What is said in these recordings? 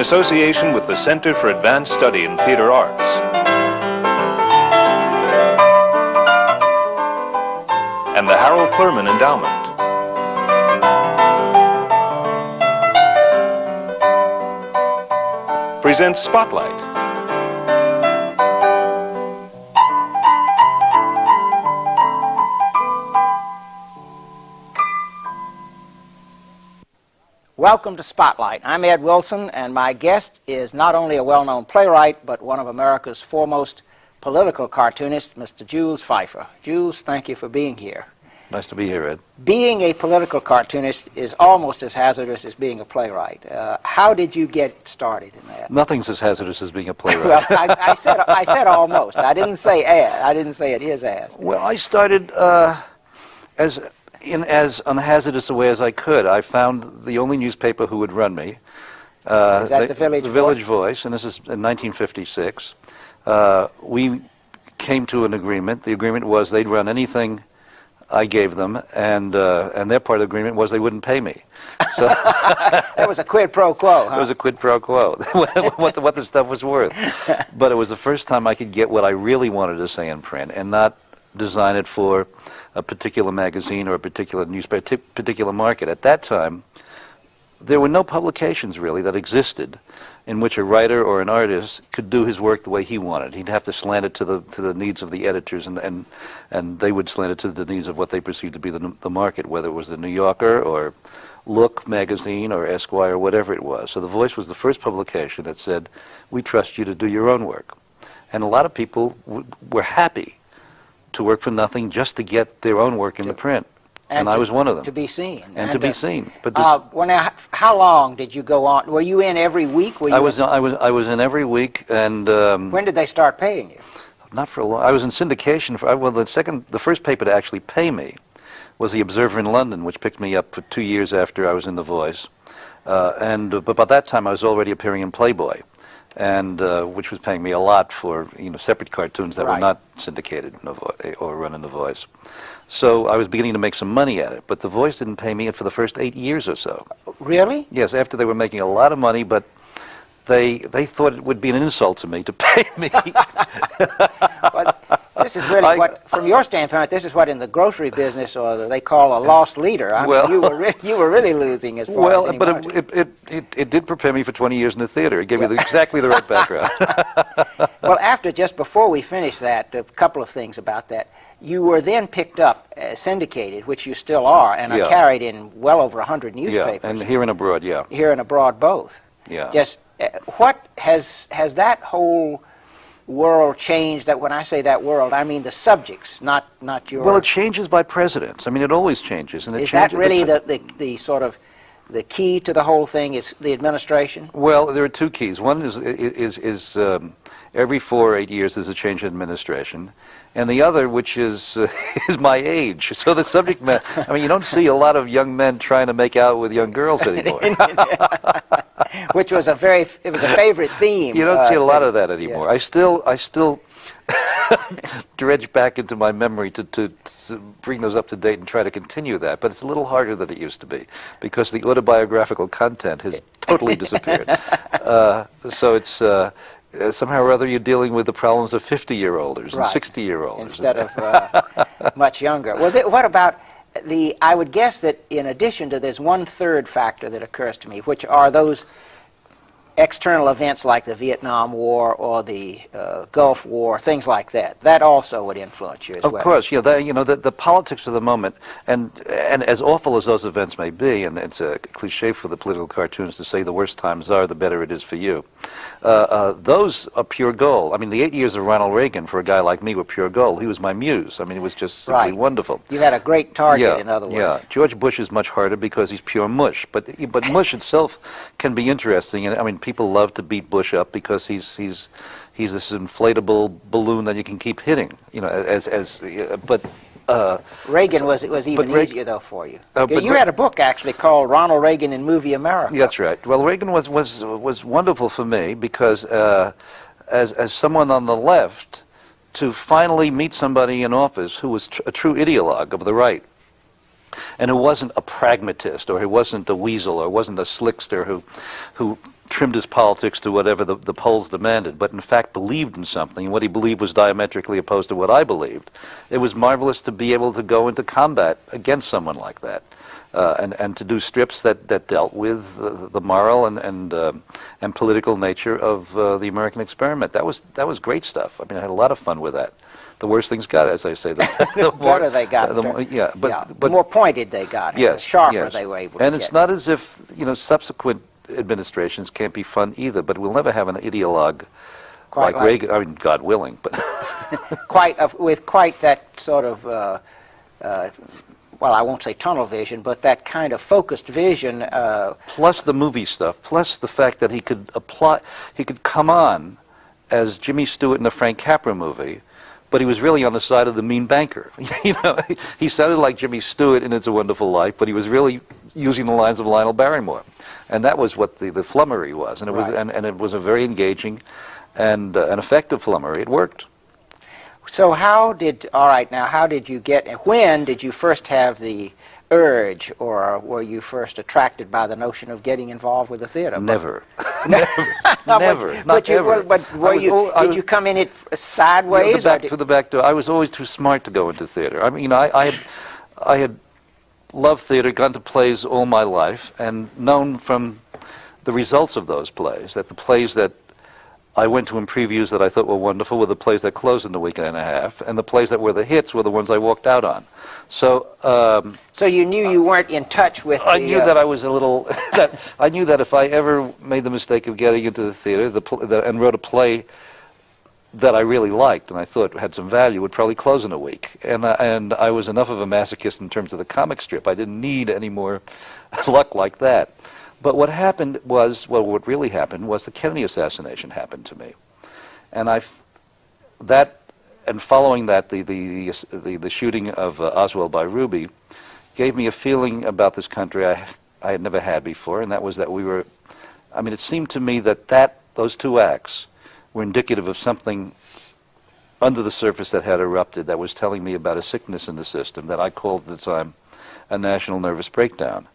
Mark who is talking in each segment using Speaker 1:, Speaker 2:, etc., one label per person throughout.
Speaker 1: association with the Center for Advanced Study in Theater Arts. And the Harold Clurman Endowment. Presents Spotlight.
Speaker 2: Welcome to Spotlight. I'm Ed Wilson, and my guest is not only a well-known playwright, but one of America's foremost political cartoonists, Mr. Jules Feiffer. Jules, thank you for being here.
Speaker 3: Nice to be here, Ed.
Speaker 2: Being a political cartoonist is almost as hazardous as being a playwright. How did you get started in that?
Speaker 3: Nothing's as hazardous as being a playwright.
Speaker 2: Well, I said almost. I didn't say as. I didn't say it is as.
Speaker 3: Well, I started as unhazardous a way as I could. I found the only newspaper who would run me.
Speaker 2: Is that the Village Voice?
Speaker 3: The Village Voice, and this is in 1956. We came to an agreement. The agreement was they'd run anything I gave them, and their part of the agreement was they wouldn't pay me. So
Speaker 2: that was a quid pro quo, huh?
Speaker 3: It was a quid pro quo, what the stuff was worth. But it was the first time I could get what I really wanted to say in print, and not design it for a particular magazine or a particular newspaper, particular market. At that time, there were no publications really that existed in which a writer or an artist could do his work the way he wanted. He'd have to slant it to the needs of the editors, and they would slant it to the needs of what they perceived to be the market, whether it was the New Yorker or Look magazine or Esquire, or whatever it was. So The Voice was the first publication that said, we trust you to do your own work. And a lot of people were happy to work for nothing just to get their own work into print. And I was one of them.
Speaker 2: To be seen.
Speaker 3: And to be seen. But
Speaker 2: well, now, how long did you go on? Were you in every week?
Speaker 3: I was in every week, and
Speaker 2: when did they start paying you?
Speaker 3: Not for a long. I was in syndication for. Well, the first paper to actually pay me was the Observer in London, which picked me up for 2 years after I was in The Voice, but by that time I was already appearing in Playboy, and which was paying me a lot for separate cartoons that were not syndicated or run in The Voice. So I was beginning to make some money at it, but The Voice didn't pay me for the first 8 years or so.
Speaker 2: Really?
Speaker 3: Yes, after they were making a lot of money, but they thought it would be an insult to me to pay me.
Speaker 2: Well, this is really what, from your standpoint, this is what in the grocery business or they call a lost leader. I mean, you were really losing as far as
Speaker 3: but it did prepare me for 20 years in the theater. It gave me exactly the right background.
Speaker 2: Well, just before we finish that, a couple of things about that. You were then picked up, syndicated, which you still are, and are carried in well over 100 newspapers.
Speaker 3: Yeah, and here and abroad, yeah.
Speaker 2: Here and abroad, both.
Speaker 3: Yeah.
Speaker 2: Just what has that whole world changed? That when I say that world, I mean the subjects, not your.
Speaker 3: Well, it changes by presidents. I mean, it always changes, and it
Speaker 2: is that really the sort of the key to the whole thing? Is the administration?
Speaker 3: Well, there are two keys. One is every 4 or 8 years there's a change in administration, and the other, which is my age. So the subject matter. I mean, you don't see a lot of young men trying to make out with young girls anymore.
Speaker 2: Which was a favorite theme.
Speaker 3: You don't see a lot of that anymore. Yeah. I still dredge back into my memory to bring those up to date and try to continue that, but it's a little harder than it used to be because the autobiographical content has totally disappeared. So it's somehow or other you're dealing with the problems of 50-year-olders and 60-year-olds
Speaker 2: instead of much younger. Well, what about I would guess that in addition to there's one third factor that occurs to me, which are those external events like the Vietnam War or the Gulf War, things like that. That also would influence you as well.
Speaker 3: Of course, yeah. The politics of the moment, and as awful as those events may be, and it's a cliche for the political cartoons to say the worse times are, the better it is for you. Those are pure gold. I mean, the 8 years of Ronald Reagan for a guy like me were pure gold. He was my muse. I mean, it was just simply wonderful.
Speaker 2: You had a great target, in other words.
Speaker 3: Yeah. George Bush is much harder because he's pure mush, but mush itself can be interesting. And I mean, people love to beat Bush up because he's this inflatable balloon that you can keep hitting.
Speaker 2: Reagan was even easier though for you. You had a book actually called Ronald Reagan in Movie America.
Speaker 3: That's right. Well, Reagan was wonderful for me because as someone on the left, to finally meet somebody in office who was a true ideologue of the right, and who wasn't a pragmatist, or who wasn't a weasel, or wasn't a slickster who trimmed his politics to whatever the polls demanded, but in fact believed in something, and what he believed was diametrically opposed to what I believed. It was marvelous to be able to go into combat against someone like that, and to do strips that dealt with the moral and political nature of the American experiment. That was great stuff. I mean, I had a lot of fun with that. The worse things got, as I say.
Speaker 2: The better they got. The more pointed they got.
Speaker 3: Yes,
Speaker 2: the sharper they were able to
Speaker 3: And it's
Speaker 2: get.
Speaker 3: not as if, subsequent administrations can't be fun either, but we'll never have an ideologue like Reagan, I mean, God willing, but...
Speaker 2: with quite that sort of, well, I won't say tunnel vision, but that kind of focused vision.
Speaker 3: Plus the movie stuff, plus the fact that he could come on as Jimmy Stewart in a Frank Capra movie, but he was really on the side of the mean banker. He sounded like Jimmy Stewart in It's a Wonderful Life, but he was really using the lines of Lionel Barrymore. And that was what the flummery was, and it was, and it was a very engaging and an effective flummery. It worked.
Speaker 2: So how did you get, when did you first have the urge, or were you first attracted by the notion of getting involved with the theater?
Speaker 3: Never. Never. Not ever.
Speaker 2: Did you come in it sideways?
Speaker 3: Through the back door. I was always too smart to go into theater. I mean, I had loved theater, gone to plays all my life, and known from the results of those plays that the plays that I went to in previews that I thought were wonderful were the plays that closed in a week and a half, and the plays that were the hits were the ones I walked out on. So,
Speaker 2: so you knew you weren't in touch with.
Speaker 3: I knew that I was a little. I knew that if I ever made the mistake of getting into the theater and wrote a play that I really liked and I thought had some value, would probably close in a week. And I was enough of a masochist in terms of the comic strip. I didn't need any more luck like that. But what happened was, well, what really happened was the Kennedy assassination happened to me, and following that, the shooting of Oswald by Ruby gave me a feeling about this country I had never had before, and that was that we were. I mean, it seemed to me that those two acts were indicative of something under the surface that had erupted that was telling me about a sickness in the system that I called at the time a national nervous breakdown.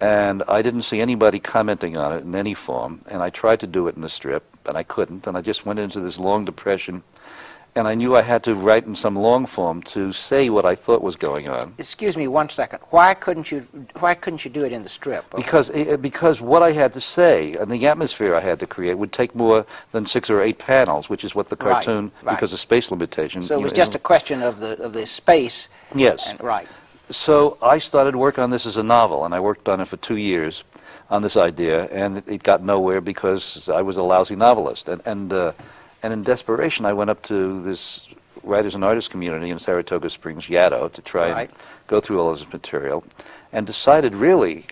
Speaker 3: And I didn't see anybody commenting on it in any form, and I tried to do it in the strip, and I couldn't, and I just went into this long depression, and I knew I had to write in some long form to say what I thought was going on.
Speaker 2: Excuse me 1 second. Why couldn't you do it in the strip?
Speaker 3: Because what I had to say and the atmosphere I had to create would take more than 6 or 8 panels, which is what the cartoon, because of space limitation.
Speaker 2: So it was just a question of the space.
Speaker 3: Yes.
Speaker 2: Right.
Speaker 3: So I started work on this as a novel, and I worked on it for 2 years on this idea, and it got nowhere because I was a lousy novelist. And in desperation, I went up to this writers and artists community in Saratoga Springs, Yaddo, to try and go through all this material, and decided really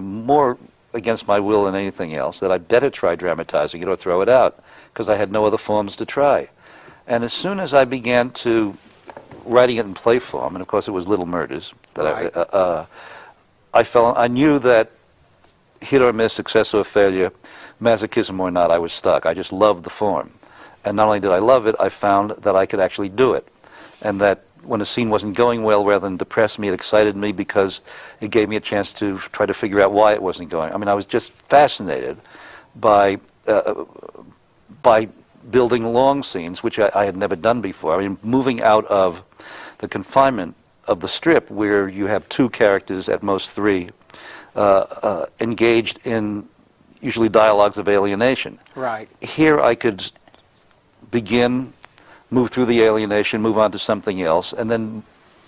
Speaker 3: more against my will than anything else that I'd better try dramatizing it or throw it out, because I had no other forms to try. And as soon as I began to writing it in play form, and of course it was Little Murders that I knew that hit or miss, success or failure, masochism or not, I was stuck. I just loved the form. And not only did I love it, I found that I could actually do it. And that when a scene wasn't going well, rather than depress me, it excited me because it gave me a chance to try to figure out why it wasn't going. I mean, I was just fascinated by building long scenes, which I had never done before. I mean, moving out of the confinement of the strip, where you have 2 characters, at most 3, engaged in usually dialogues of alienation.
Speaker 2: Right.
Speaker 3: Here I could begin, move through the alienation, move on to something else, and then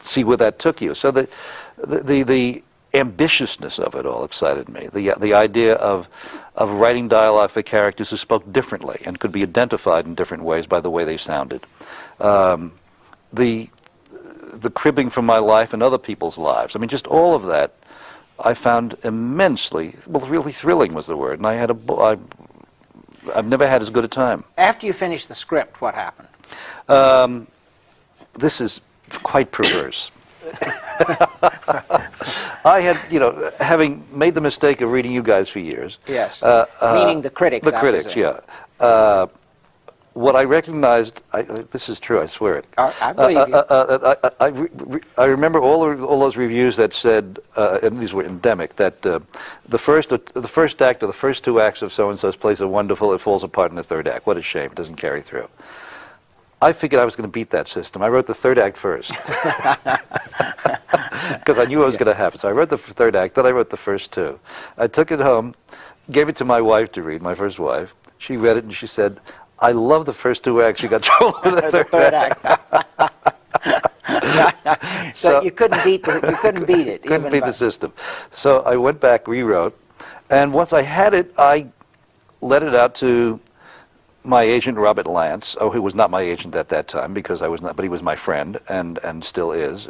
Speaker 3: see where that took you. So the ambitiousness of it all excited me. The idea of writing dialogue for characters who spoke differently and could be identified in different ways by the way they sounded. The cribbing from my life and other people's lives. I mean, just all of that I found immensely, well, really thrilling was the word, and I've never had as good a time.
Speaker 2: After you finished the script, what happened?
Speaker 3: This is quite perverse. I had, having made the mistake of reading you guys for years.
Speaker 2: Yes. Meaning the critics.
Speaker 3: The critics, yeah. what I recognized, this is true, I swear it.
Speaker 2: I believe you.
Speaker 3: I remember all those reviews that said, and these were endemic, that the first act or the first two acts of so-and-so's plays are wonderful, it falls apart in the third act. What a shame, it doesn't carry through. I figured I was going to beat that system. I wrote the third act first. Because I knew what was going to happen. So I wrote the third act, then I wrote the first two. I took it home, gave it to my wife to read, my first wife. She read it and she said, I love the first two acts. You got trouble with the third act.
Speaker 2: So you couldn't beat it.
Speaker 3: Couldn't beat the system. So I went back, rewrote, and once I had it, I let it out to my agent, Robert Lance, who was not my agent at that time because I was not, but he was my friend and still is.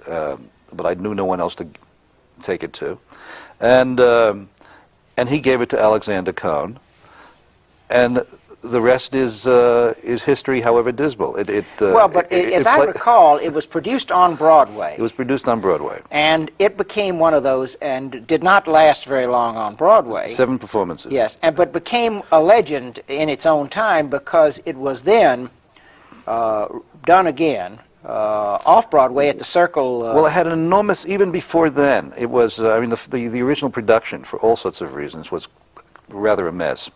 Speaker 3: But I knew no one else to take it to, and he gave it to Alexander Cohn, and the rest is history, however dismal.
Speaker 2: As I recall, it was produced on Broadway.
Speaker 3: It was produced on Broadway.
Speaker 2: And it became one of those, and did not last very long on Broadway.
Speaker 3: 7 performances.
Speaker 2: Yes, but became a legend in its own time because it was then done again off Broadway at the Circle.
Speaker 3: Well, it had an enormous, even before then, it was, I mean, the original production, for all sorts of reasons, was rather a mess.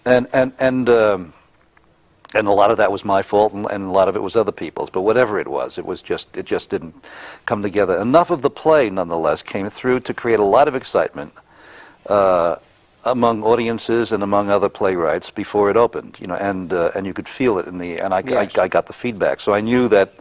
Speaker 3: And a lot of that was my fault, and a lot of it was other people's. But whatever it just didn't come together. Enough of the play, nonetheless, came through to create a lot of excitement among audiences and among other playwrights before it opened. You know, and you could feel it I got the feedback. So I knew that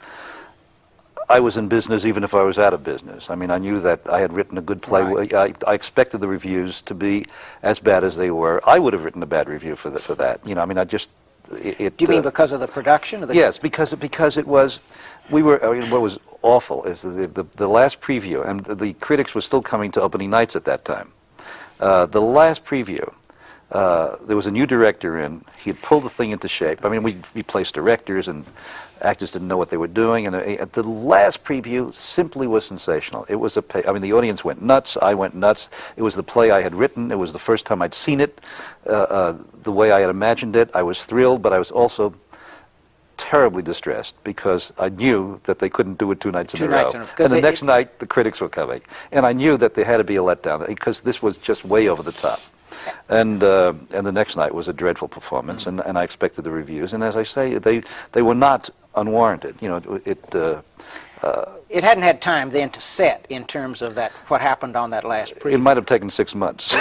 Speaker 3: I was in business even if I was out of business. I mean, I knew that I had written a good play. Right. I expected the reviews to be as bad as they were. I would have written a bad review for that. You know, I mean, Do you
Speaker 2: mean because of the production?
Speaker 3: Yes, because it was. What was awful is the last preview, and the critics were still coming to opening nights at that time. The last preview, there was a new director in. He had pulled the thing into shape. I mean, we replaced directors, and actors didn't know what they were doing. And the last preview simply was sensational. It was the audience went nuts. I went nuts. It was the play I had written. It was the first time I'd seen it, the way I had imagined it. I was thrilled, but I was also terribly distressed because I knew that they couldn't do it 2 nights in a row. And the next night, the critics were coming. And I knew that there had to be a letdown because this was just way over the top. And the next night was a dreadful performance, and I expected the reviews. And as I say, they were not unwarranted. You know,
Speaker 2: it hadn't had time then to set in terms of what happened on that last preview.
Speaker 3: It might have taken 6 months.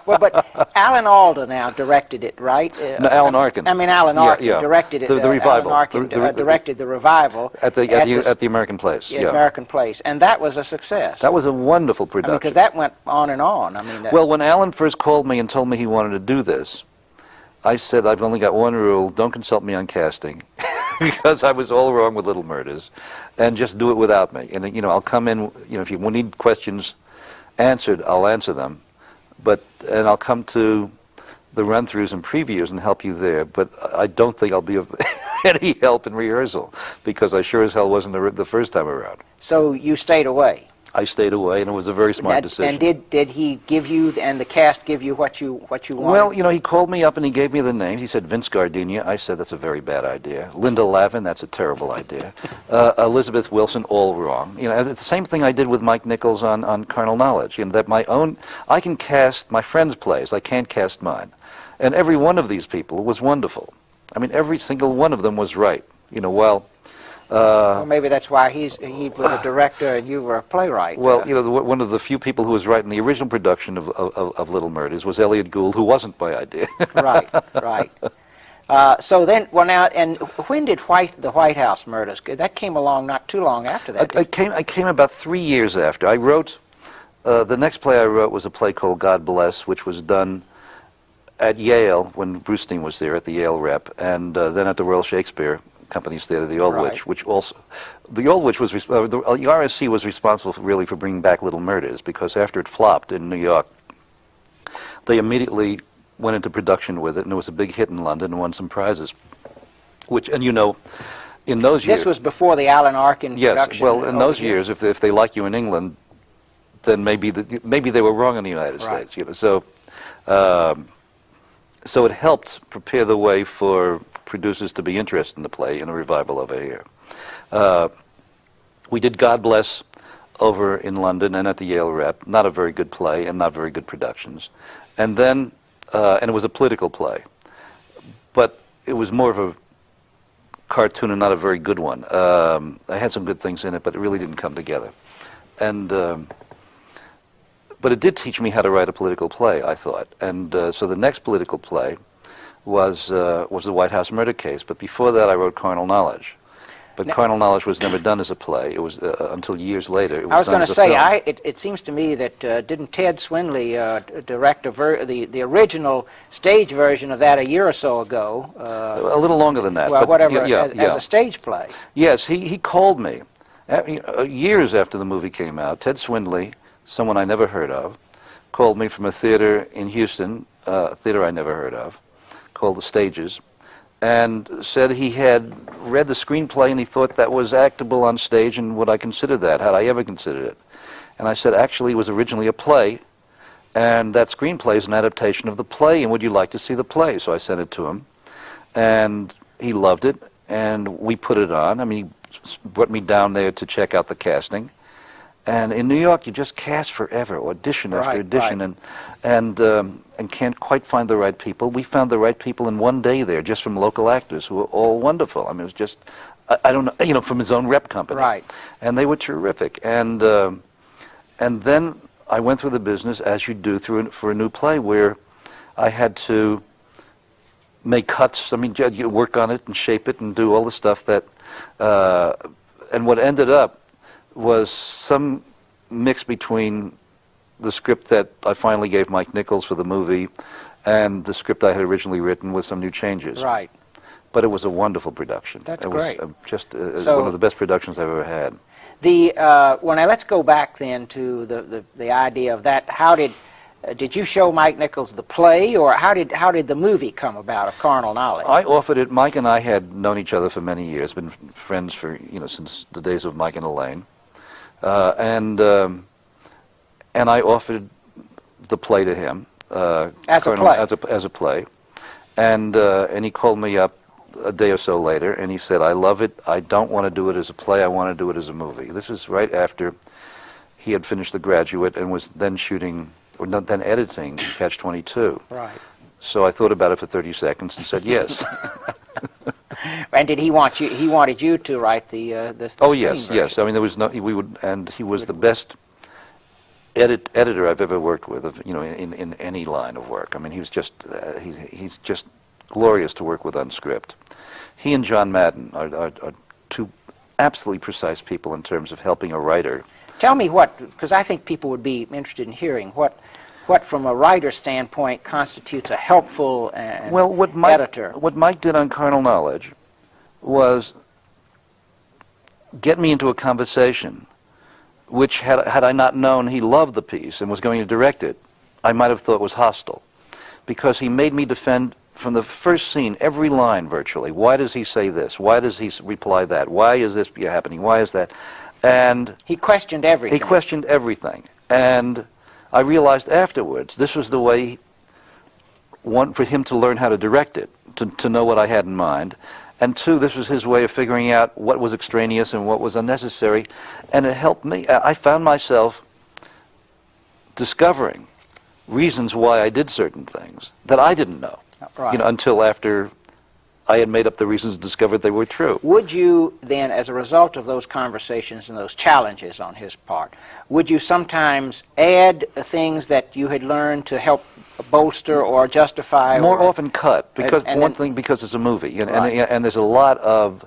Speaker 2: Well, but Alan Alda now directed it, right?
Speaker 3: No, Alan Arkin.
Speaker 2: I mean, Alan Arkin directed it.
Speaker 3: The revival.
Speaker 2: Alan Arkin directed the revival
Speaker 3: at the American Place.
Speaker 2: Yeah, American Place, and that was a success.
Speaker 3: That was a wonderful production.
Speaker 2: Because that went on and on. I mean,
Speaker 3: well, when Alan first called me and told me he wanted to do this, I said, I've only got one rule: don't consult me on casting. Because I was all wrong with Little Murders, and just do it without me. And you know, I'll come in. You know, if you need questions answered, I'll answer them. And I'll come to the run-throughs and previews and help you there. But I don't think I'll be of any help in rehearsal because I sure as hell wasn't the first time around.
Speaker 2: So you stayed away.
Speaker 3: I stayed away, and it was a very smart decision.
Speaker 2: And did he give you and the cast give you what you wanted?
Speaker 3: Well, you know, he called me up and he gave me the names. He said Vince Gardenia. I said that's a very bad idea. Linda Lavin, that's a terrible idea. Elizabeth Wilson, all wrong. You know, it's the same thing I did with Mike Nichols on Carnal Knowledge. You know, that I can cast my friends' plays. I can't cast mine, and every one of these people was wonderful. I mean, every single one of them was right. You know, well,
Speaker 2: maybe that's why he was a director and you were a playwright.
Speaker 3: Well, you know, one of the few people who was right in the original production of Little Murders was Elliot Gould, who wasn't my idea.
Speaker 2: Right. So then, well now, and when did the White House Murders? That came along not too long after that.
Speaker 3: I came about 3 years after. I wrote, the next play I wrote was a play called God Bless, which was done at Yale when Brustein was there at the Yale Rep, and then at the Royal Shakespeare Company's Theater, the Old Witch, which also, the Old Witch was, the RSC was responsible really for bringing back Little Murders, because after it flopped in New York, they immediately went into production with it, and it was a big hit in London and won some prizes. Which, and you know, in those years...
Speaker 2: This was before the Alan Arkin production.
Speaker 3: Yes, well, in those years, if they like you in England, then maybe they were wrong in the United States. You know, so it helped prepare the way for producers to be interested in the play in a revival over here. We did God Bless over in London and at the Yale Rep, not a very good play and not very good productions. And then, and it was a political play, but it was more of a cartoon and not a very good one. I had some good things in it, but it really didn't come together. And but it did teach me how to write a political play, I thought. And so the next political play was the White House murder case. But before that, I wrote Carnal Knowledge. But Carnal Knowledge was never done as a play. It was until years later. It was
Speaker 2: I was
Speaker 3: going to
Speaker 2: say, it seems to me that didn't Ted Swindley direct the original stage version of that a year or so ago?
Speaker 3: A little longer than that.
Speaker 2: Well,
Speaker 3: but
Speaker 2: whatever,
Speaker 3: as
Speaker 2: a stage play.
Speaker 3: Yes, he called me years after the movie came out. Ted Swindley, someone I never heard of, called me from a theater in Houston, a theater I never heard of, called The Stages, and said he had read the screenplay and he thought that was actable on stage, and would I consider that? Had I ever considered it? And I said, actually, it was originally a play, and that screenplay is an adaptation of the play, and would you like to see the play? So I sent it to him, and he loved it, and we put it on. I mean, he brought me down there to check out the casting. And in New York, you just cast forever, audition after audition, and can't quite find the right people. We found the right people in one day there, just from local actors who were all wonderful. I mean, it was just, I don't know, from his own rep company.
Speaker 2: Right.
Speaker 3: And they were terrific. And then I went through the business, as you do for a new play, where I had to make cuts. I mean, you work on it and shape it and do all the stuff that, and what ended up was some mix between the script that I finally gave Mike Nichols for the movie and the script I had originally written with some new changes.
Speaker 2: Right.
Speaker 3: But it was a wonderful production.
Speaker 2: That's
Speaker 3: it
Speaker 2: great.
Speaker 3: was just
Speaker 2: So
Speaker 3: one of the best productions I've ever had.
Speaker 2: Well, now let's go back then to the idea of that. How did you show Mike Nichols the play, or how did the movie come about, of Carnal Knowledge?
Speaker 3: I offered it. Mike and I had known each other for many years, been friends for since the days of Mike and Alain. And I offered the play to him
Speaker 2: as
Speaker 3: a play, and he called me up a day or so later, and he said, "I love it. I don't want to do it as a play. I want to do it as a movie." This is right after he had finished The Graduate and was then shooting, or then editing Catch-22.
Speaker 2: Right.
Speaker 3: So I thought about it for 30 seconds and said yes.
Speaker 2: And did he want you? He wanted you to write the
Speaker 3: Oh yes, yes. I mean, there was no. And he was the best editor I've ever worked with. In any line of work. I mean, he was just he's just glorious to work with on script. He and John Madden are two absolutely precise people in terms of helping a writer.
Speaker 2: Tell me because I think people would be interested in hearing what from a writer's standpoint constitutes a helpful editor.
Speaker 3: What Mike did on Carnal Knowledge was get me into a conversation, which had I not known he loved the piece and was going to direct it, I might have thought was hostile, because he made me defend from the first scene every line virtually. Why does he say this? Why does he reply that? Why is this happening? Why is that? And
Speaker 2: he questioned everything.
Speaker 3: He questioned everything, and I realized afterwards this was the way, one, for him to learn how to direct it, to know what I had in mind, and two, this was his way of figuring out what was extraneous and what was unnecessary, and it helped me. I found myself discovering reasons why I did certain things that I didn't know, until after I had made up the reasons and discovered they were true.
Speaker 2: Would you then, as a result of those conversations and those challenges on his part, would you sometimes add things that you had learned to help bolster or justify?
Speaker 3: More often cut, because because it's a movie, and there's a lot of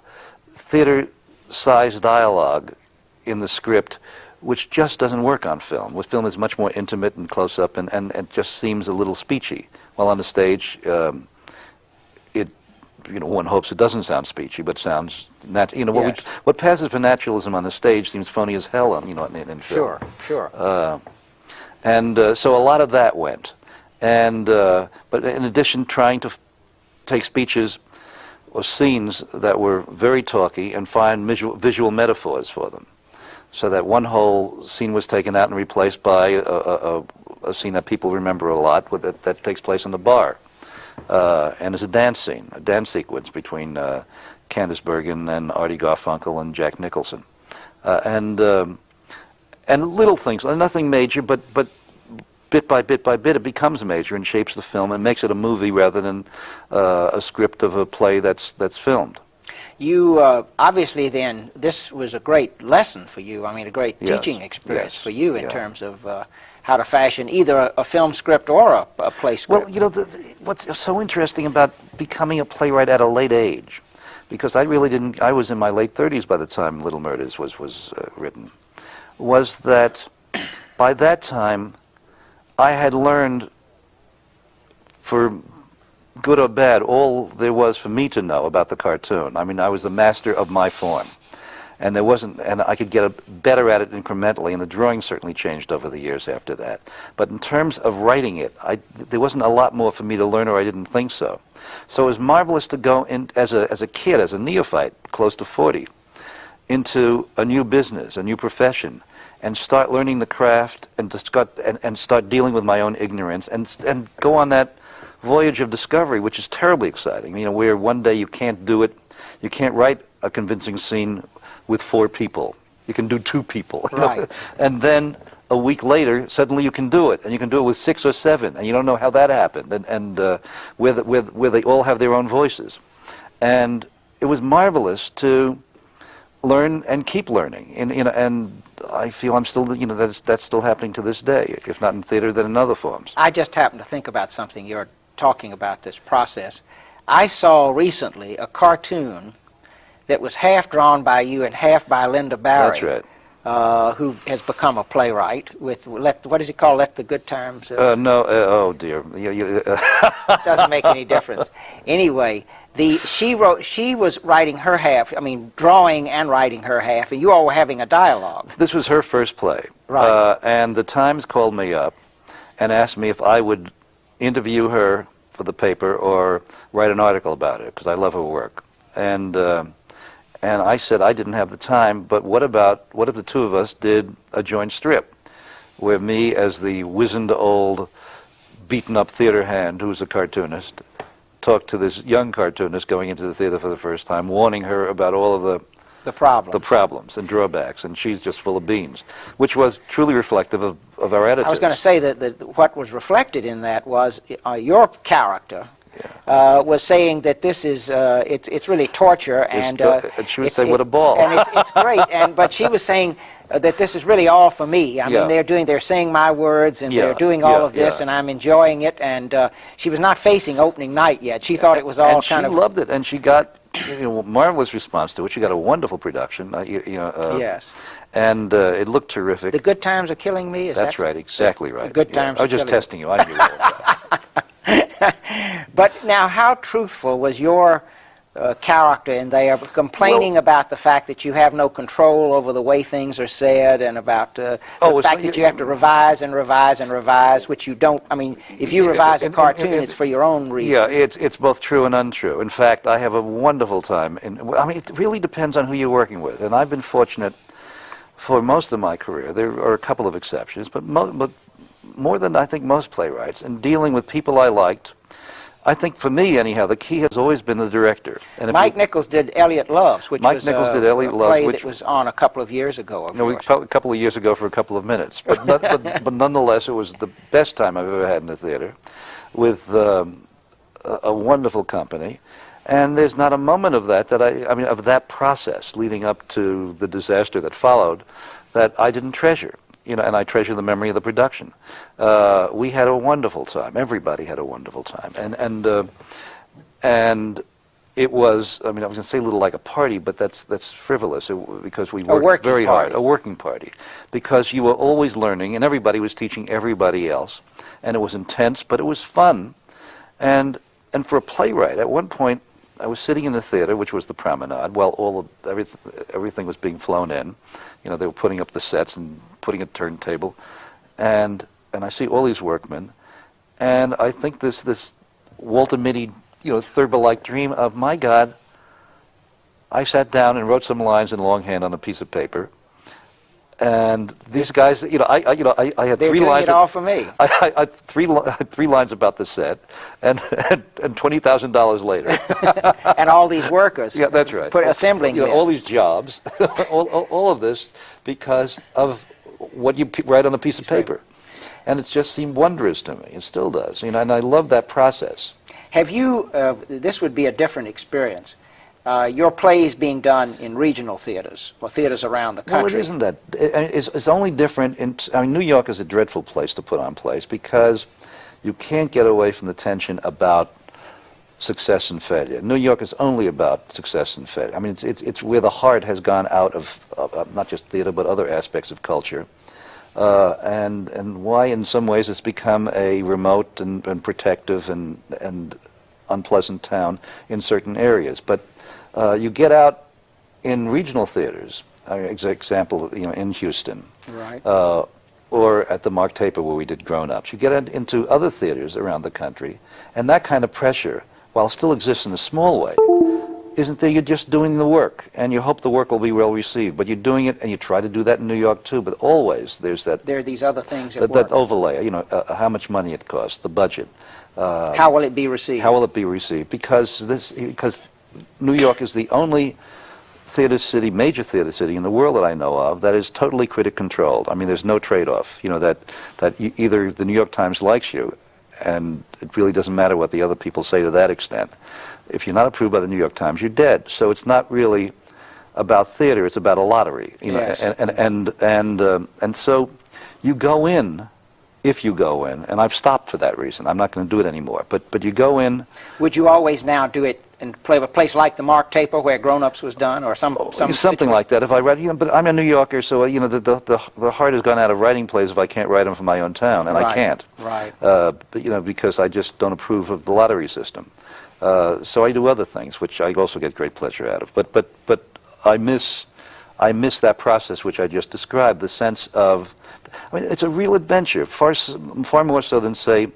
Speaker 3: theater-sized dialogue in the script, which just doesn't work on film. With film, is much more intimate and close-up, and it just seems a little speechy. While on the stage, one hopes it doesn't sound speechy, but sounds what passes for naturalism on the stage seems phony as hell in film.
Speaker 2: Sure.
Speaker 3: So a lot of that went, but in addition, trying to take speeches or scenes that were very talky and find visual metaphors for them, so that one whole scene was taken out and replaced by a scene that people remember a lot, that takes place in the bar. and there's a dance scene, a dance sequence between Candice Bergen and Artie Garfunkel and Jack Nicholson, and little things, nothing major, but bit by bit by bit, it becomes major and shapes the film and makes it a movie rather than a script of a play that's filmed.
Speaker 2: You obviously then, this was a great lesson for you. I mean, a great teaching experience for you in terms of how to fashion either a film script or a play script.
Speaker 3: Well, you know, what's so interesting about becoming a playwright at a late age, because I really didn't, I was in my late 30s by the time Little Murders was written, was that by that time I had learned, for good or bad, all there was for me to know about the cartoon. I mean, I was the master of my form, and there wasn't, and I could get better at it incrementally, and the drawing certainly changed over the years after that. But in terms of writing it, there wasn't a lot more for me to learn, or I didn't think so. So it was marvelous to go in as a kid, as a neophyte, close to 40, into a new business, a new profession, and start learning the craft, and start dealing with my own ignorance, and go on that voyage of discovery, which is terribly exciting. You know, where one day you can't do it, you can't write a convincing scene with 4 people. You can do 2 people.
Speaker 2: Right.
Speaker 3: And then a week later, suddenly you can do it, and you can do it with 6 or 7, and you don't know how that happened, and where they all have their own voices. And it was marvelous to learn and keep learning, and I feel I'm still, that's still happening to this day, if not in theater, then in other forms.
Speaker 2: I just happened to think about something. You're talking about this process. I saw recently a cartoon that was half drawn by you and half by Linda Barry.
Speaker 3: That's right.
Speaker 2: Who has become a playwright with, what does he call, Let the Good Times?
Speaker 3: No, oh dear.
Speaker 2: It doesn't make any difference. Anyway, she was writing her half, I mean, drawing and writing her half, and you all were having a dialogue.
Speaker 3: This was her first play.
Speaker 2: Right.
Speaker 3: And the Times called me up and asked me if I would interview her for the paper or write an article about it, because I love her work. And I said I didn't have the time, but what if the 2 of us did a joint strip, where me as the wizened old, beaten-up theater hand who's a cartoonist talked to this young cartoonist going into the theater for the first time, warning her about all of the problems and drawbacks, and she's just full of beans, which was truly reflective of our editors.
Speaker 2: I was going to say that what was reflected in that was your character. Was saying that this is it's really torture, and
Speaker 3: she would say, "What a ball!"
Speaker 2: And it's great, but she was saying that this is really all for me. I mean, they're saying my words, and they're doing all of this, and I'm enjoying it. And she was not facing opening night yet. She thought it was all kind of.
Speaker 3: And she loved it, and she got marvelous response to it. She got a wonderful production.
Speaker 2: Yes.
Speaker 3: And it looked terrific.
Speaker 2: The Good Times Are Killing Me.
Speaker 3: That's right, exactly right.
Speaker 2: The Good Times.
Speaker 3: I was just testing you. I knew that.
Speaker 2: But now, how truthful was your character in there, complaining about the fact that you have no control over the way things are said, and about the fact that you have to revise and revise and revise, which you don't. I mean, if you revise a cartoon, it's for your own reasons.
Speaker 3: Yeah, it's both true and untrue. In fact, I have a wonderful time. I mean, it really depends on who you're working with, and I've been fortunate for most of my career. There are a couple of exceptions, but more than I think most playwrights, in dealing with people I liked. I think for me, anyhow, the key has always been the director. And
Speaker 2: Mike Nichols did Elliot Loves, which was a play that was on a couple of years ago.
Speaker 3: A couple of years ago for a couple of minutes. But nonetheless, it was the best time I've ever had in the theater, with a wonderful company. And there's not a moment of that of that process leading up to the disaster that followed, that I didn't treasure. And I treasure the memory of the production. We had a wonderful time. Everybody had a wonderful time, and it was. I mean, I was going to say a little like a party, but that's frivolous because we worked very hard. A working party, because you were always learning, and everybody was teaching everybody else, and it was intense, but it was fun, and for a playwright, at one point, I was sitting in the theater, which was the Promenade, while everything was being flown in. They were putting up the sets and putting a turntable, and I see all these workmen, and I think this Walter Mitty, Thurber-like dream of, my God, I sat down and wrote some lines in longhand on a piece of paper, And these guys, I had
Speaker 2: They're
Speaker 3: three
Speaker 2: doing
Speaker 3: lines.
Speaker 2: it all for me.
Speaker 3: I had three lines about the set, and $20,000 later.
Speaker 2: And all these workers.
Speaker 3: Yeah, that's right.
Speaker 2: Assembling this.
Speaker 3: All these jobs, all of this, because of what you write on a piece of paper, and it just seemed wondrous to me. It still does, and I love that process.
Speaker 2: Have you? This would be a different experience. Your plays being done in regional theaters or theaters around the country.
Speaker 3: Well, it isn't that. It's only different. New York is a dreadful place to put on plays because you can't get away from the tension about success and failure. New York is only about success and failure. I mean, it's where the heart has gone out of not just theater but other aspects of culture, and why in some ways it's become a remote and protective and unpleasant town in certain areas. But you get out in regional theaters, example, in Houston,
Speaker 2: Right.
Speaker 3: Or at the Mark Taper where we did Grown Ups. You get into other theaters around the country, and that kind of pressure, while it still exists in a small way, isn't there. You're just doing the work, and you hope the work will be well received. But you're doing it, and you try to do that in New York too. But always there's that.
Speaker 2: There are these other things at
Speaker 3: that
Speaker 2: work.
Speaker 3: overlay. How much money it costs, the budget.
Speaker 2: How will it be received?
Speaker 3: How will it be received? Because New York is the only major theater city in the world that I know of that is totally critic controlled. I mean, there's no trade-off. Either the New York Times likes you, and it really doesn't matter what the other people say to that extent. If you're not approved by the New York Times, you're dead. So it's not really about theater; it's about a lottery.
Speaker 2: Yes.
Speaker 3: And so you go in. If you go in, and I've stopped for that reason, I'm not going to do it anymore. But you go in.
Speaker 2: Would you always now do it in a place like the Mark Taper where Grown Ups was done, or
Speaker 3: something like that? If I write, but I'm a New Yorker, so the heart has gone out of writing plays if I can't write them for my own town, and
Speaker 2: Right.
Speaker 3: I can't.
Speaker 2: Right.
Speaker 3: But because I just don't approve of the lottery system. So I do other things, which I also get great pleasure out of. But I miss that process which I just described, the sense of, it's a real adventure, far more so than, say,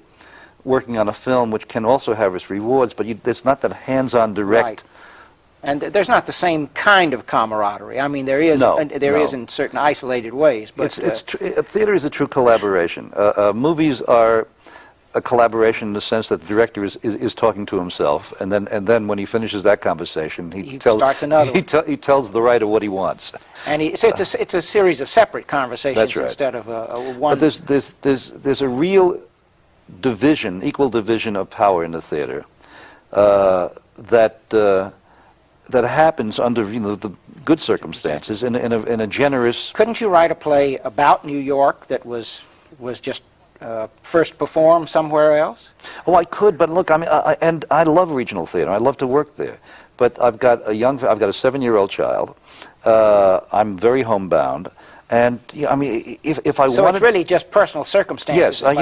Speaker 3: working on a film, which can also have its rewards, but it's not that hands-on direct.
Speaker 2: Right. And there's not the same kind of camaraderie. I mean, there is is in certain isolated ways. But
Speaker 3: theater is a true collaboration. Movies are a collaboration in the sense that the director is talking to himself, and then when he finishes that conversation, he
Speaker 2: starts another one.
Speaker 3: He tells the writer what he wants.
Speaker 2: And so it's a series of separate conversations.
Speaker 3: That's right.
Speaker 2: Instead of one.
Speaker 3: But there's a real equal division of power in the theater that happens under the good circumstances in a generous.
Speaker 2: Couldn't you write a play about New York that was just first performed somewhere else?
Speaker 3: Oh, I could, but look, I love regional theater. I love to work there. But I've got a 7-year-old child. I'm very homebound, and if I wanted.
Speaker 2: So it's really just personal circumstances.
Speaker 3: Yes,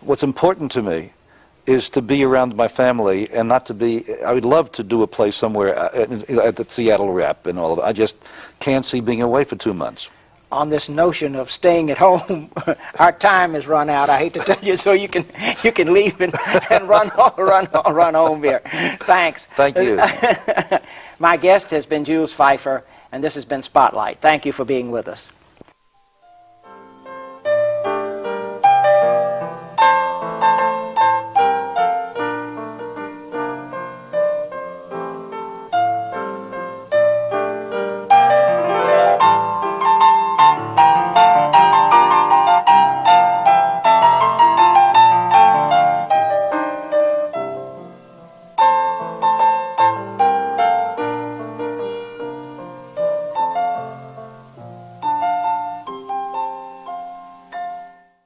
Speaker 3: what's important to me is to be around my family and not to be. I would love to do a play somewhere at the Seattle Rep and all of it. I just can't see being away for 2 months.
Speaker 2: On this notion of staying at home, our time has run out. I hate to tell you, so you can leave and run home here. Thanks.
Speaker 3: Thank you.
Speaker 2: My guest has been Jules Feiffer, and this has been Spotlight. Thank you for being with us.